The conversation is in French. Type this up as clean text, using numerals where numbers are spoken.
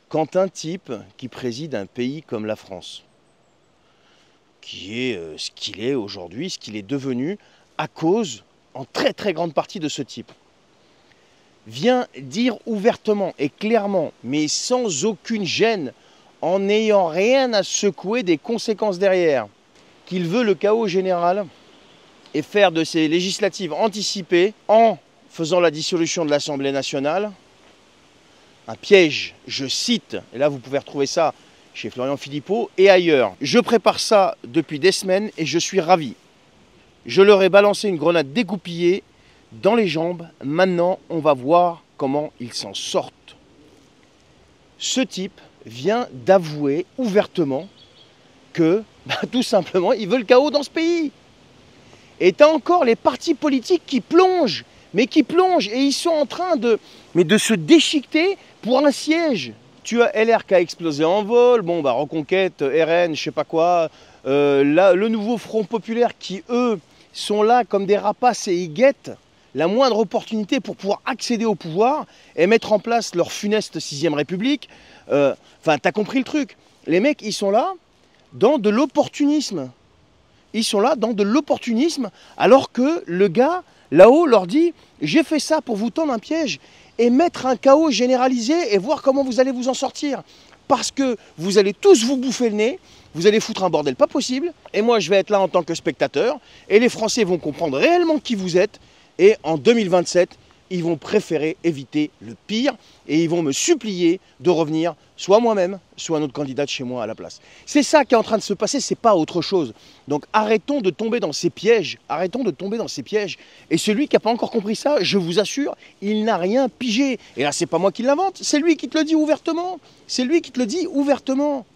quand un type qui préside un pays comme la France, qui est ce qu'il est aujourd'hui, ce qu'il est devenu, à cause, en très très grande partie de ce type, vient dire ouvertement et clairement, mais sans aucune gêne, en n'ayant rien à secouer des conséquences derrière, qu'il veut le chaos général et faire de ces législatives anticipées en faisant la dissolution de l'Assemblée nationale un piège, je cite, et là vous pouvez retrouver ça chez Florian Philippot et ailleurs. Je prépare ça depuis des semaines et je suis ravi. Je leur ai balancé une grenade dégoupillée dans les jambes. Maintenant, on va voir comment ils s'en sortent. Ce type vient d'avouer ouvertement que, tout simplement, il veut le chaos dans ce pays. Et t'as encore les partis politiques qui plongent, et ils sont en train de se déchiqueter pour un siège. Tu as LR qui a explosé en vol, Reconquête, RN, je sais pas quoi, le nouveau Front Populaire qui, eux, sont là comme des rapaces et ils guettent la moindre opportunité pour pouvoir accéder au pouvoir et mettre en place leur funeste 6ème République. T'as compris le truc. Les mecs, ils sont là dans de l'opportunisme. Ils sont là dans de l'opportunisme alors que le gars, là-haut, leur dit « J'ai fait ça pour vous tendre un piège et mettre un chaos généralisé et voir comment vous allez vous en sortir. Parce que vous allez tous vous bouffer le nez, vous allez foutre un bordel pas possible et moi je vais être là en tant que spectateur et les Français vont comprendre réellement qui vous êtes et en 2027, ils vont préférer éviter le pire et ils vont me supplier de revenir soit moi-même, soit un autre candidat de chez moi à la place. C'est ça qui est en train de se passer, c'est pas autre chose. Donc arrêtons de tomber dans ces pièges, arrêtons de tomber dans ces pièges. Et celui qui n'a pas encore compris ça, je vous assure, il n'a rien pigé. Et là, c'est pas moi qui l'invente, c'est lui qui te le dit ouvertement. C'est lui qui te le dit ouvertement.